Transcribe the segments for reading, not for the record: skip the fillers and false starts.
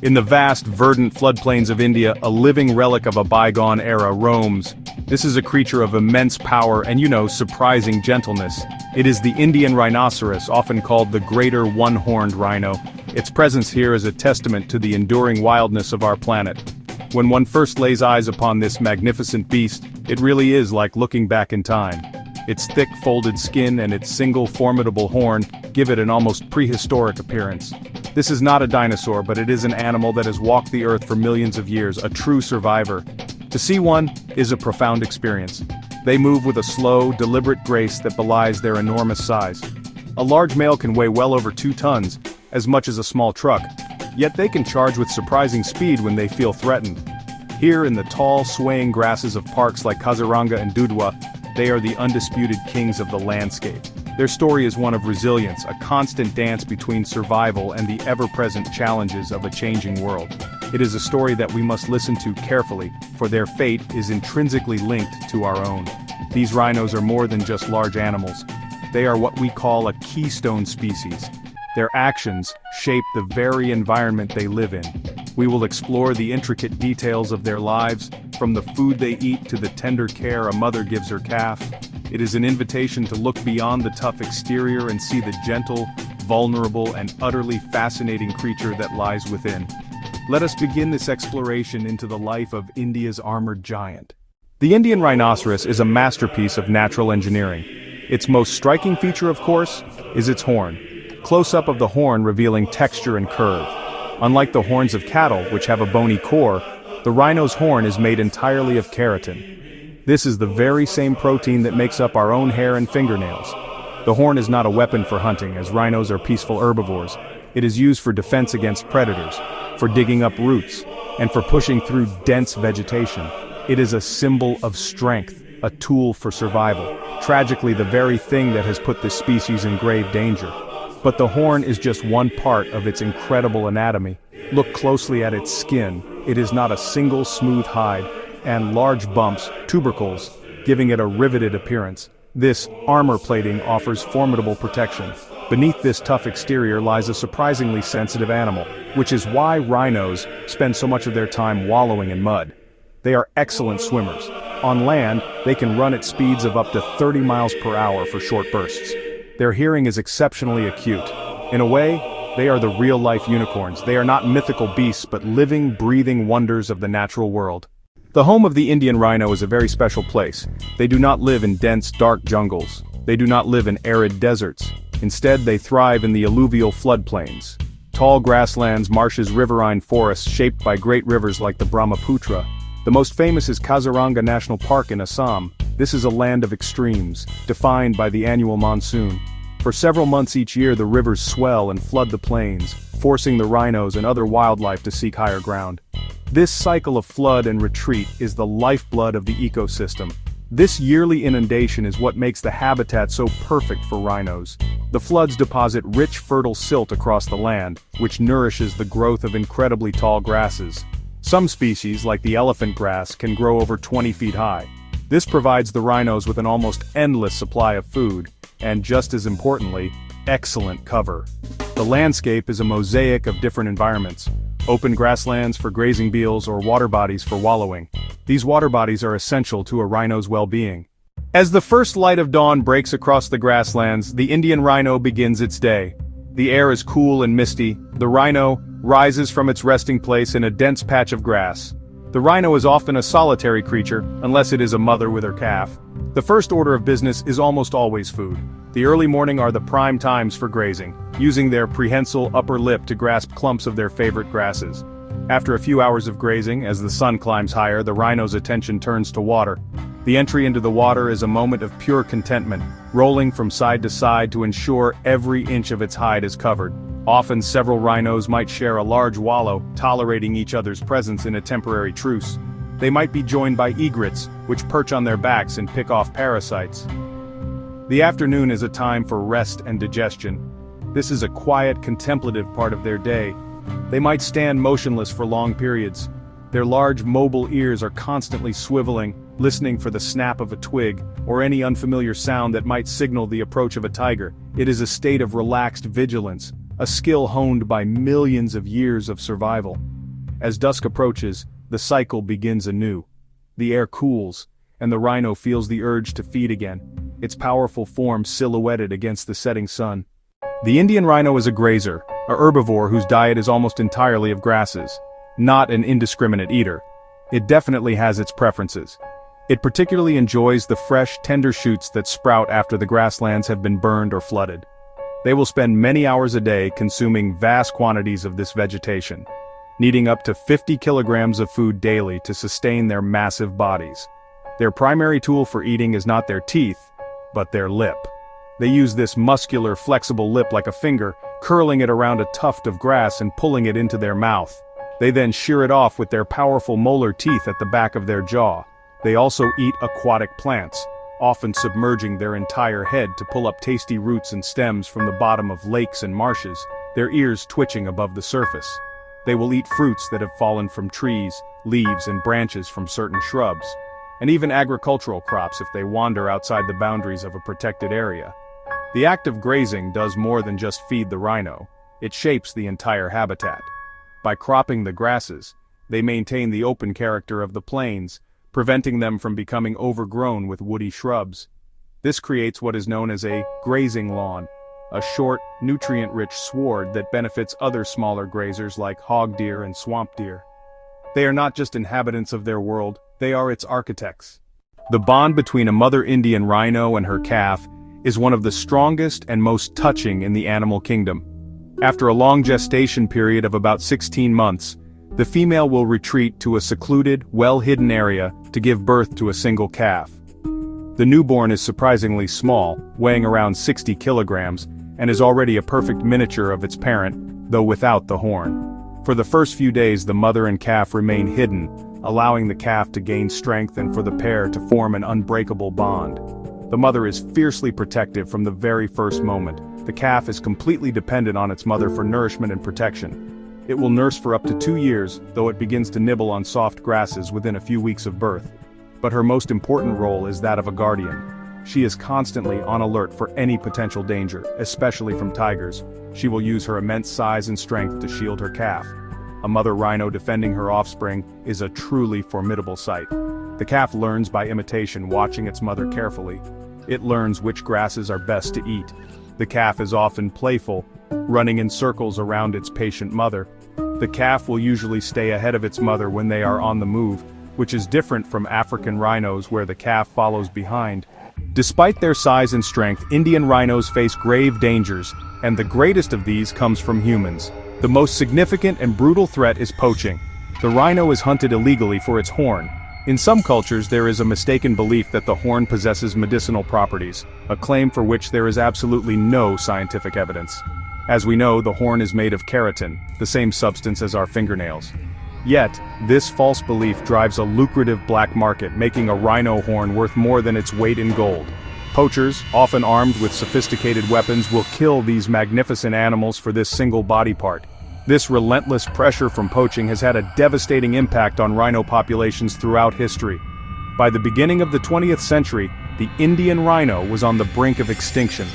In the vast, verdant floodplains of India, a living relic of a bygone era roams. This is a creature of immense power and, surprising gentleness. It is the Indian rhinoceros, often called the Greater One-Horned Rhino. Its presence here is a testament to the enduring wildness of our planet. When one first lays eyes upon this magnificent beast, it really is like looking back in time. Its thick, folded skin and its single, formidable horn give it an almost prehistoric appearance. This is not a dinosaur, but it is an animal that has walked the earth for millions of years, a true survivor. To see one is a profound experience. They move with a slow, deliberate grace that belies their enormous size. A large male can weigh well over 2 tons, as much as a small truck, yet they can charge with surprising speed when they feel threatened. Here in the tall, swaying grasses of parks like Kaziranga and Dudwa, they are the undisputed kings of the landscape. Their story is one of resilience, a constant dance between survival and the ever-present challenges of a changing world. It is a story that we must listen to carefully, for their fate is intrinsically linked to our own. These rhinos are more than just large animals. They are what we call a keystone species. Their actions shape the very environment they live in. We will explore the intricate details of their lives, from the food they eat to the tender care a mother gives her calf. It is an invitation to look beyond the tough exterior and see the gentle, vulnerable, and utterly fascinating creature that lies within. Let us begin this exploration into the life of India's armored giant. The Indian rhinoceros is a masterpiece of natural engineering. Its most striking feature, of course, is its horn. Close-up of the horn revealing texture and curve. Unlike the horns of cattle, which have a bony core, the rhino's horn is made entirely of keratin. This is the very same protein that makes up our own hair and fingernails. The horn is not a weapon for hunting, as rhinos are peaceful herbivores. It is used for defense against predators, for digging up roots, and for pushing through dense vegetation. It is a symbol of strength, a tool for survival. Tragically, the very thing that has put this species in grave danger. But the horn is just one part of its incredible anatomy. Look closely at its skin. It is not a single smooth hide, and large bumps, tubercles, giving it a riveted appearance. This armor plating offers formidable protection. Beneath this tough exterior lies a surprisingly sensitive animal, which is why rhinos spend so much of their time wallowing in mud. They are excellent swimmers. On land, they can run at speeds of up to 30 miles per hour for short bursts. Their hearing is exceptionally acute. In a way, they are the real-life unicorns. They are not mythical beasts, but living, breathing wonders of the natural world. The home of the Indian rhino is a very special place. They do not live in dense, dark jungles. They do not live in arid deserts. Instead, they thrive in the alluvial floodplains. Tall grasslands, marshes, riverine forests shaped by great rivers like the Brahmaputra. The most famous is Kaziranga National Park in Assam. This is a land of extremes, defined by the annual monsoon. For several months each year, the rivers swell and flood the plains, forcing the rhinos and other wildlife to seek higher ground. This cycle of flood and retreat is the lifeblood of the ecosystem. This yearly inundation is what makes the habitat so perfect for rhinos. The floods deposit rich, fertile silt across the land, which nourishes the growth of incredibly tall grasses. Some species, like the elephant grass, can grow over 20 feet high. This provides the rhinos with an almost endless supply of food, and just as importantly, excellent cover. The landscape is a mosaic of different environments. Open grasslands for grazing beals or water bodies for wallowing. These water bodies are essential to a rhino's well-being. As the first light of dawn breaks across the grasslands, the Indian rhino begins its day. The air is cool and misty. The rhino rises from its resting place in a dense patch of grass. The rhino is often a solitary creature, unless it is a mother with her calf. The first order of business is almost always food. The early morning are the prime times for grazing, using their prehensile upper lip to grasp clumps of their favorite grasses. After a few hours of grazing, as the sun climbs higher, the rhino's attention turns to water. The entry into the water is a moment of pure contentment, rolling from side to side to ensure every inch of its hide is covered. Often several rhinos might share a large wallow, tolerating each other's presence in a temporary truce. They might be joined by egrets, which perch on their backs and pick off parasites. The afternoon is a time for rest and digestion. This is a quiet, contemplative part of their day. They might stand motionless for long periods. Their large, mobile ears are constantly swiveling, listening for the snap of a twig, or any unfamiliar sound that might signal the approach of a tiger. It is a state of relaxed vigilance, a skill honed by millions of years of survival. As dusk approaches, the cycle begins anew. The air cools, and the rhino feels the urge to feed again, its powerful form silhouetted against the setting sun. The Indian rhino is a grazer, a herbivore whose diet is almost entirely of grasses. Not an indiscriminate eater. It definitely has its preferences. It particularly enjoys the fresh, tender shoots that sprout after the grasslands have been burned or flooded. They will spend many hours a day consuming vast quantities of this vegetation, needing up to 50 kilograms of food daily to sustain their massive bodies. Their primary tool for eating is not their teeth, but their lip. They use this muscular, flexible lip like a finger, curling it around a tuft of grass and pulling it into their mouth. They then shear it off with their powerful molar teeth at the back of their jaw. They also eat aquatic plants, often submerging their entire head to pull up tasty roots and stems from the bottom of lakes and marshes, their ears twitching above the surface. They will eat fruits that have fallen from trees, leaves and branches from certain shrubs, and even agricultural crops if they wander outside the boundaries of a protected area. The act of grazing does more than just feed the rhino, it shapes the entire habitat. By cropping the grasses, they maintain the open character of the plains, preventing them from becoming overgrown with woody shrubs. This creates what is known as a grazing lawn, a short, nutrient-rich sward that benefits other smaller grazers like hog deer and swamp deer. They are not just inhabitants of their world, they are its architects. The bond between a mother Indian rhino and her calf is one of the strongest and most touching in the animal kingdom. After a long gestation period of about 16 months, the female will retreat to a secluded, well-hidden area to give birth to a single calf. The newborn is surprisingly small, weighing around 60 kilograms, and is already a perfect miniature of its parent, though without the horn. For the first few days, the mother and calf remain hidden, allowing the calf to gain strength and for the pair to form an unbreakable bond. The mother is fiercely protective from the very first moment. The calf is completely dependent on its mother for nourishment and protection. It will nurse for up to 2 years, though it begins to nibble on soft grasses within a few weeks of birth. But her most important role is that of a guardian. She is constantly on alert for any potential danger, especially from tigers. She will use her immense size and strength to shield her calf. A mother rhino defending her offspring is a truly formidable sight. The calf learns by imitation, watching its mother carefully. It learns which grasses are best to eat. The calf is often playful, running in circles around its patient mother. The calf will usually stay ahead of its mother when they are on the move, which is different from African rhinos where the calf follows behind. Despite their size and strength, Indian rhinos face grave dangers, and the greatest of these comes from humans. The most significant and brutal threat is poaching. The rhino is hunted illegally for its horn. In some cultures there is a mistaken belief that the horn possesses medicinal properties, a claim for which there is absolutely no scientific evidence. As we know, the horn is made of keratin, the same substance as our fingernails. Yet, this false belief drives a lucrative black market, making a rhino horn worth more than its weight in gold. Poachers, often armed with sophisticated weapons, will kill these magnificent animals for this single body part. This relentless pressure from poaching has had a devastating impact on rhino populations throughout history. By the beginning of the 20th century, the Indian rhino was on the brink of extinction,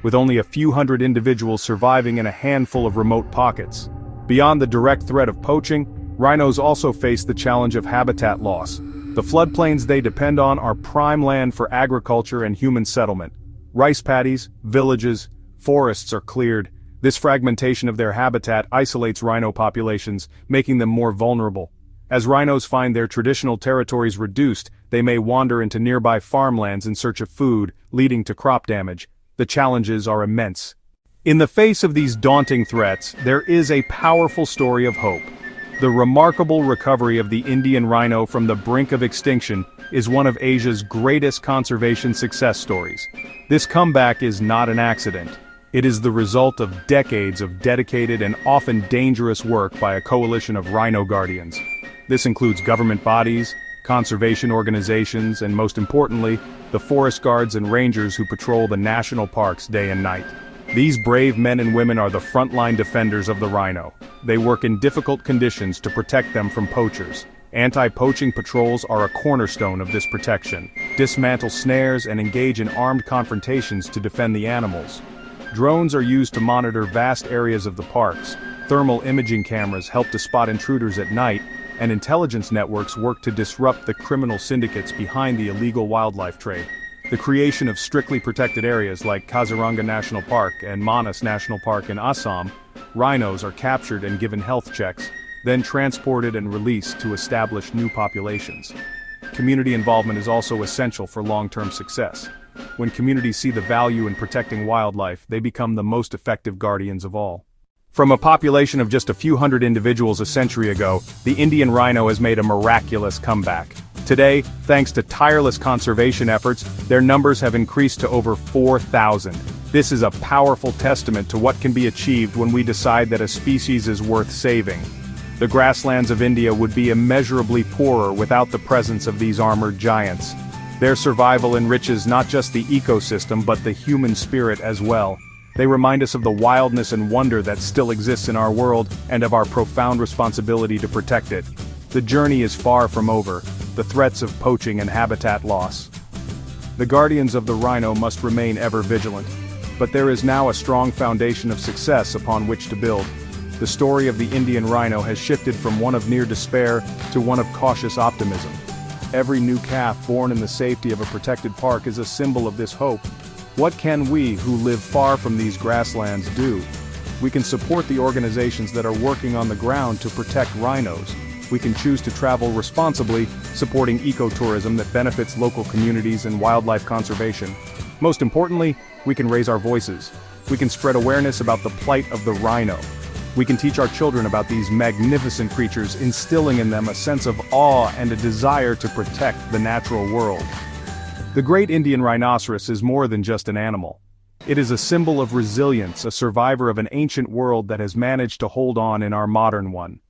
with only a few hundred individuals surviving in a handful of remote pockets. Beyond the direct threat of poaching, rhinos also face the challenge of habitat loss. The floodplains they depend on are prime land for agriculture and human settlement. Rice paddies, villages, forests are cleared. This fragmentation of their habitat isolates rhino populations, making them more vulnerable. As rhinos find their traditional territories reduced, they may wander into nearby farmlands in search of food, leading to crop damage. The challenges are immense. In the face of these daunting threats, there is a powerful story of hope. The remarkable recovery of the Indian rhino from the brink of extinction is one of Asia's greatest conservation success stories. This comeback is not an accident. It is the result of decades of dedicated and often dangerous work by a coalition of rhino guardians. This includes government bodies, conservation organizations, and most importantly, the forest guards and rangers who patrol the national parks day and night. These brave men and women are the frontline defenders of the rhino. They work in difficult conditions to protect them from poachers. Anti-poaching patrols are a cornerstone of this protection. Dismantle snares and engage in armed confrontations to defend the animals. Drones are used to monitor vast areas of the parks, Thermal imaging cameras help to spot intruders at night, and intelligence networks work to disrupt the criminal syndicates behind the illegal wildlife trade. The creation of strictly protected areas like Kaziranga National Park and Manas National Park in Assam, rhinos are captured and given health checks, then transported and released to establish new populations. Community involvement is also essential for long-term success. When communities see the value in protecting wildlife, they become the most effective guardians of all. From a population of just a few hundred individuals a century ago, the Indian rhino has made a miraculous comeback. Today, thanks to tireless conservation efforts, their numbers have increased to over 4,000. This is a powerful testament to what can be achieved when we decide that a species is worth saving. The grasslands of India would be immeasurably poorer without the presence of these armored giants. Their survival enriches not just the ecosystem but the human spirit as well. They remind us of the wildness and wonder that still exists in our world and of our profound responsibility to protect it. The journey is far from over, the threats of poaching and habitat loss. The guardians of the rhino must remain ever vigilant. But there is now a strong foundation of success upon which to build. The story of the Indian rhino has shifted from one of near despair to one of cautious optimism. Every new calf born in the safety of a protected park is a symbol of this hope. What can we, who live far from these grasslands, do? We can support the organizations that are working on the ground to protect rhinos. We can choose to travel responsibly, supporting ecotourism that benefits local communities and wildlife conservation. Most importantly, we can raise our voices. We can spread awareness about the plight of the rhino. We can teach our children about these magnificent creatures, instilling in them a sense of awe and a desire to protect the natural world. The great Indian rhinoceros is more than just an animal. It is a symbol of resilience, a survivor of an ancient world that has managed to hold on in our modern one.